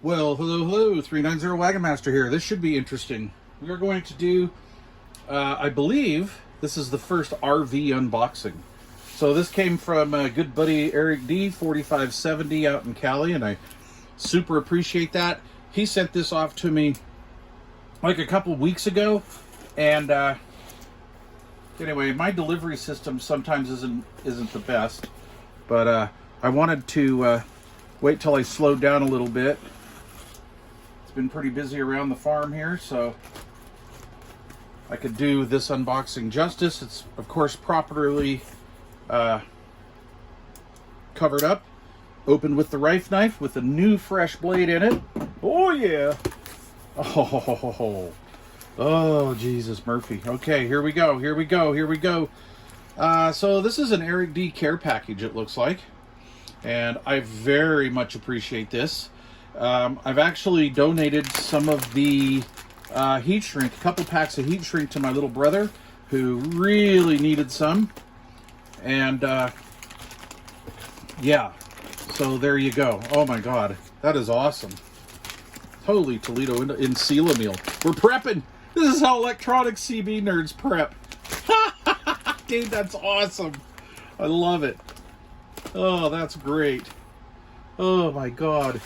Well, hello, 390 Wagon Master here. This should be interesting. We are going to do, I believe, this is the first RV unboxing. So this came from a good buddy Eric Dee, 4570 out in Cali, and I super appreciate that. He sent this off to me like a couple weeks ago, and anyway, my delivery system sometimes isn't the best, but I wanted to wait till I slowed down a little bit. Been pretty busy around the farm here, so I could do this unboxing justice. It's of course properly covered up, opened with the rife knife with a new fresh blade in it. Oh yeah. Oh Jesus Murphy. Okay, here we go. So this is an Eric Dee care package, it looks like, and I very much appreciate this. I've actually donated some of the heat shrink, a couple packs of heat shrink to my little brother who really needed some. And yeah, so there you go. Oh my God, that is awesome. Holy Toledo in Sela meal. We're prepping. This is how electronic CB nerds prep. Dude, that's awesome. I love it. Oh, that's great. Oh my God,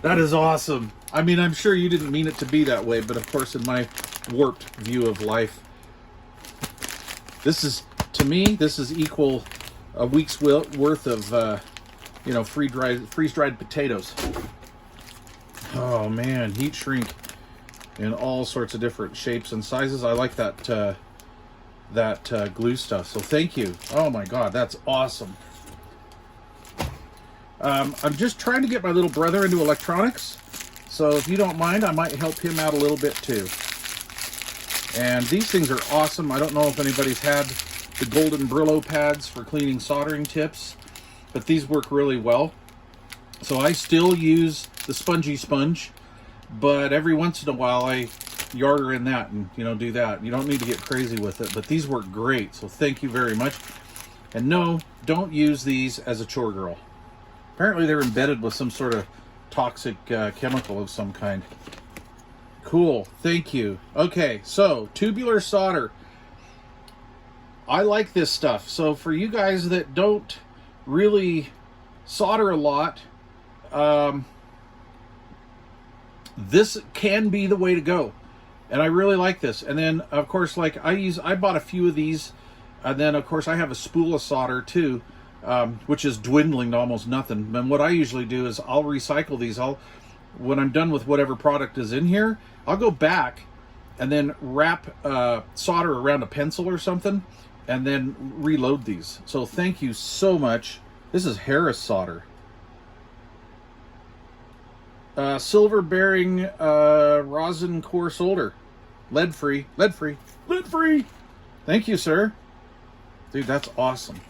that is awesome. I mean, I'm sure you didn't mean it to be that way, but of course in my warped view of life, this is, to me, this is equal a week's worth of, you know, freeze-dried potatoes. Oh man, heat shrink in all sorts of different shapes and sizes. I like that, glue stuff, so thank you. Oh my God, that's awesome. I'm just trying to get my little brother into electronics, so if you don't mind, I might help him out a little bit too. And these things are awesome. I don't know if anybody's had the golden Brillo pads for cleaning soldering tips, but these work really well. So I still use the spongy sponge, but every once in a while I yarder in that and, you know, do that. You don't need to get crazy with it, but these work great, so thank you very much. And no, don't use these as a chore girl. Apparently they're embedded with some sort of toxic chemical of some kind. Cool, thank you. Okay, so tubular solder. I like this stuff. So for you guys that don't really solder a lot, this can be the way to go. And I really like this. And then of course, like I bought a few of these, and then of course I have a spool of solder too. Which is dwindling to almost nothing. And what I usually do is I'll recycle these. When I'm done with whatever product is in here, I'll go back and then wrap solder around a pencil or something and then reload these. So thank you so much. This is Harris solder. Silver bearing rosin core solder. Lead free. Thank you, sir. Dude, that's awesome.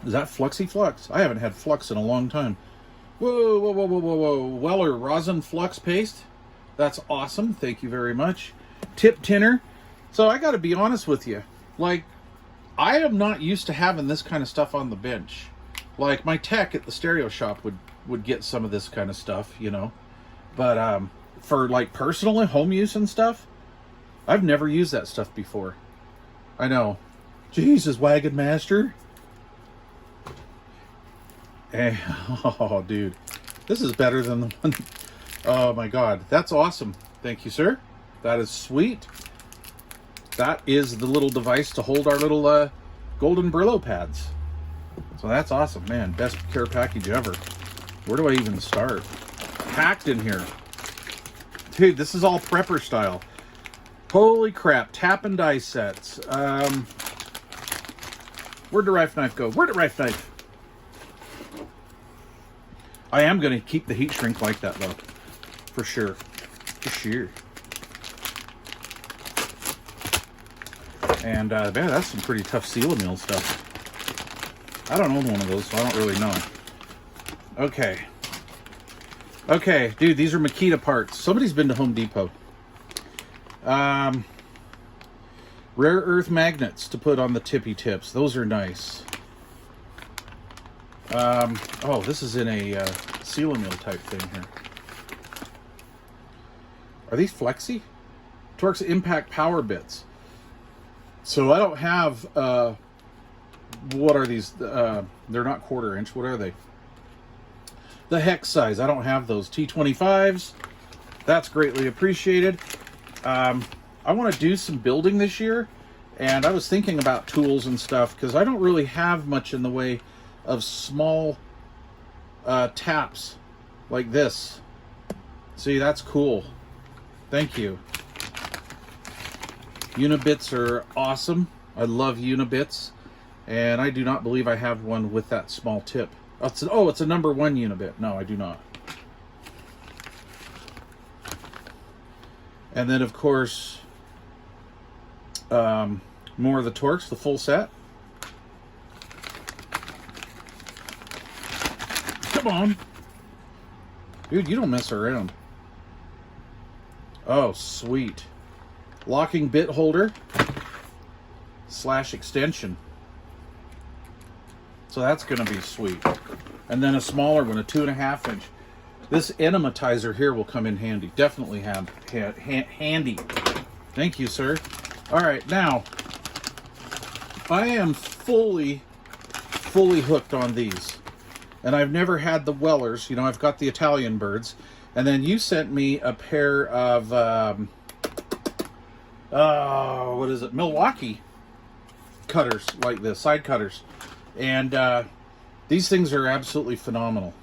Is that Fluxy Flux? I haven't had Flux in a long time. Whoa. Weller rosin flux paste. That's awesome. Thank you very much. Tip tinner. So I got to be honest with you. Like, I am not used to having this kind of stuff on the bench. Like, my tech at the stereo shop would get some of this kind of stuff, you know. But for like personal and home use and stuff, I've never used that stuff before. I know. Jesus, Wagon Master. Oh, dude. This is better than the one. Oh, my God. That's awesome. Thank you, sir. That is sweet. That is the little device to hold our little golden Brillo pads. So that's awesome, man. Best care package ever. Where do I even start? Packed in here. Dude, this is all prepper style. Holy crap. Tap and die sets. Where'd the rife knife go? Where'd the rife knife? I am going to keep the heat shrink like that, though. For sure. For sure. And, man, that's some pretty tough Sela meal stuff. I don't own one of those, so I don't really know. Okay. Okay, dude, these are Makita parts. Somebody's been to Home Depot. Rare earth magnets to put on the tippy tips. Those are nice. Oh, this is in a seal-a-meal type thing here. Are these flexi? Torx impact power bits. So I don't have, what are these? They're not 1/4 inch. What are they? The hex size. I don't have those. T25s. That's greatly appreciated. I want to do some building this year. And I was thinking about tools and stuff because I don't really have much in the way of small taps like this. See, that's cool. Thank you. Unibits are awesome. I love Unibits. And I do not believe I have one with that small tip. It's a #1 Unibit. No, I do not. And then, of course, more of the Torx, the full set. Come on. Dude, you don't mess around. Oh, sweet. Locking bit holder / extension. So that's going to be sweet. And then a smaller one, a 2.5 inch. This enematizer here will come in handy. Definitely handy. Thank you, sir. All right, now I am fully hooked on these. And I've never had the Wellers. You know, I've got the Italian birds. And then you sent me a pair of, what is it? Milwaukee cutters like this, side cutters. And these things are absolutely phenomenal.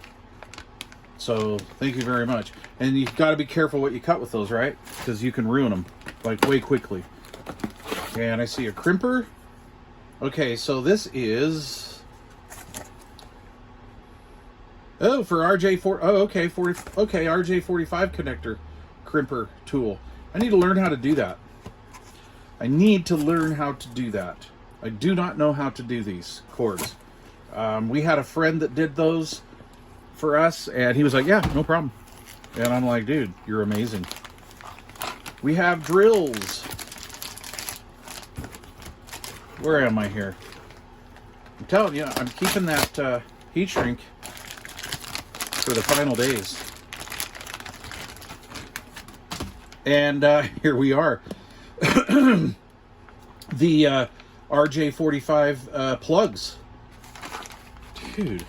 So thank you very much. And you've got to be careful what you cut with those, right? Because you can ruin them like way quickly. And I see a crimper. Okay, so this is... Oh, for RJ4, oh, okay, RJ45 connector crimper tool. I need to learn how to do that. I need to learn how to do that. I do not know how to do these cords. We had a friend that did those for us, and he was like, yeah, no problem. And I'm like, dude, you're amazing. We have drills. Where am I here? I'm telling you, I'm keeping that heat shrink for the final days. And here we are. The RJ45 plugs. Dude,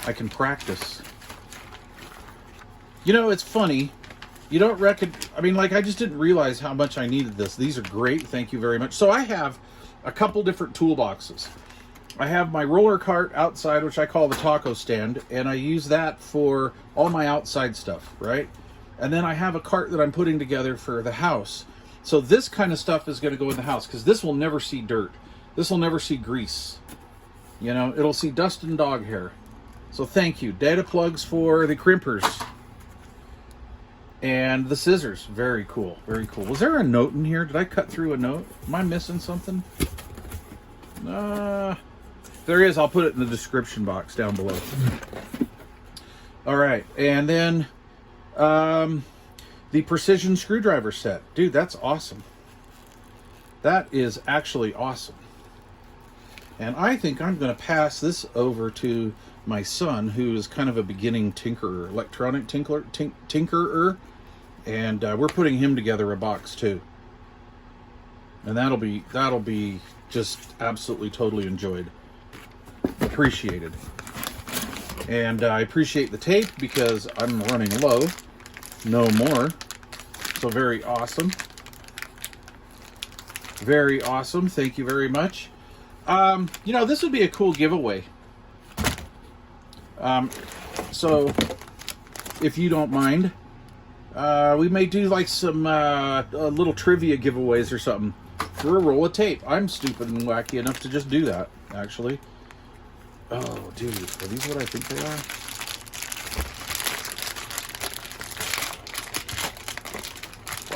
I can practice. You know, it's funny. You don't reckon... I mean, like, I just didn't realize how much I needed this. These are great. Thank you very much. So I have a couple different toolboxes. I have my roller cart outside, which I call the taco stand, and I use that for all my outside stuff, right? And then I have a cart that I'm putting together for the house. So this kind of stuff is going to go in the house, because this will never see dirt. This will never see grease. You know, it'll see dust and dog hair. So thank you. Data plugs for the crimpers. And the scissors. Very cool. Very cool. Was there a note in here? Did I cut through a note? Am I missing something? There is. I'll put it in the description box down below. All right. And then the precision screwdriver set. Dude, that's awesome. That is actually awesome. And I think I'm going to pass this over to my son, who is kind of a beginning tinkerer, electronic tinkerer. And we're putting him together a box too. And that'll be just absolutely totally enjoyed. Appreciated. And I appreciate the tape because I'm running low. No more. So very awesome. Very awesome. Thank you very much. You know, this would be a cool giveaway. So if you don't mind, we may do like some little trivia giveaways or something for a roll of tape. I'm stupid and wacky enough to just do that, actually. Oh, dude, are these what I think they are?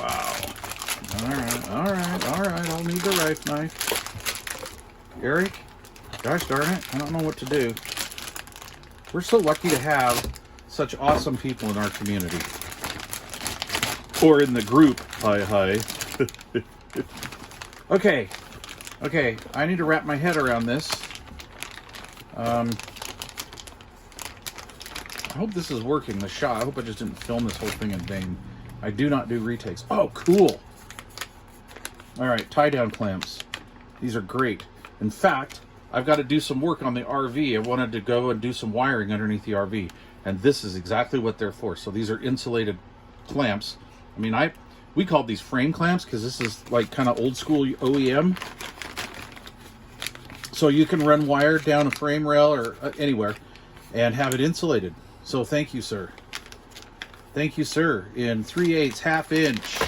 Wow. All right. I'll need the rife knife. Eric, gosh darn it, I don't know what to do. We're so lucky to have such awesome people in our community. Or in the group. Hi. Okay, I need to wrap my head around this. I hope this is working, the shot. I hope I just didn't film this whole thing in vain. I do not do retakes. Oh, cool. All right, tie-down clamps. These are great. In fact, I've got to do some work on the RV. I wanted to go and do some wiring underneath the RV, and this is exactly what they're for. So these are insulated clamps. I mean, we called these frame clamps because this is like kind of old school OEM. So you can run wire down a frame rail or anywhere and have it insulated. So thank you, sir. Thank you, sir. In 3/8, ½ inch,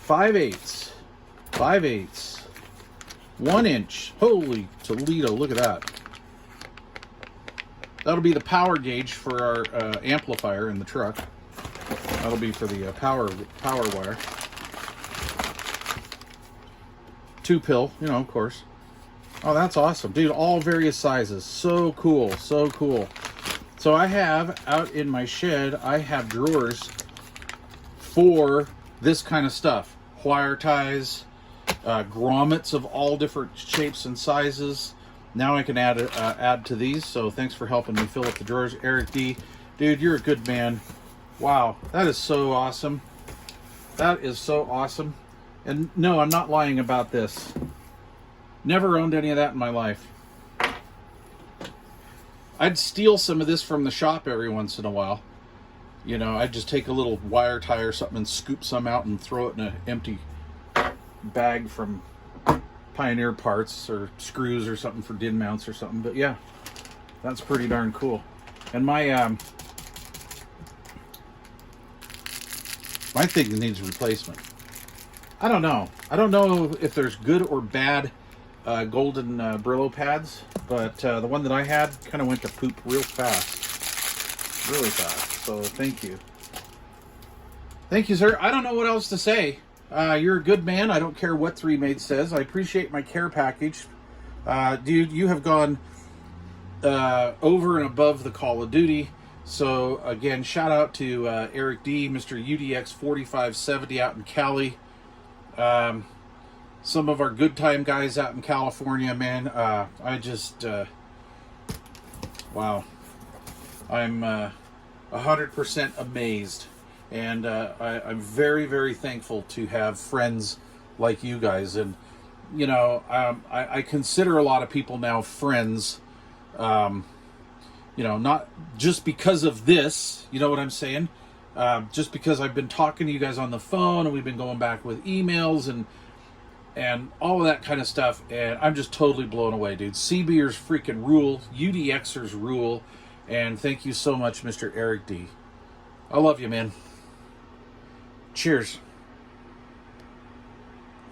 5/8, 5/8, 1 inch. Holy Toledo, look at that. That'll be the power gauge for our amplifier in the truck. That'll be for the power wire. 2-pill, you know, of course. Oh, that's awesome, dude. All various sizes. So cool, so cool. So I have out in my shed, I have drawers for this kind of stuff. Wire ties, grommets of all different shapes and sizes. Now I can add to these. So thanks for helping me fill up the drawers, Eric Dee. Dude, you're a good man. Wow, that is so awesome. That is so awesome. And no, I'm not lying about this. Never owned any of that in my life. I'd steal some of this from the shop every once in a while. You know, I'd just take a little wire tie or something and scoop some out and throw it in an empty bag from Pioneer Parts or screws or something for din mounts or something. But yeah, that's pretty darn cool. And my thing needs replacement. I don't know. I don't know if there's good or bad golden Brillo pads, but the one that I had kind of went to poop real fast. Really fast. So thank you. Thank you, sir. I don't know what else to say. You're a good man. I don't care what 3-Mate says. I appreciate my care package. Dude, you have gone over and above the Call of Duty. So again, shout out to Eric Dee, Mr UDX 4570 out in Cali. Some of our good time guys out in California, man. I just, wow. I'm 100% amazed. And I'm very, very thankful to have friends like you guys. And, you know, I consider a lot of people now friends, you know, not just because of this, you know what I'm saying? Just because I've been talking to you guys on the phone and we've been going back with emails and all of that kind of stuff, and I'm just totally blown away, dude. CBers freaking rule, UDXers rule, and thank you so much, Mr. Eric Dee. I love you, man. Cheers.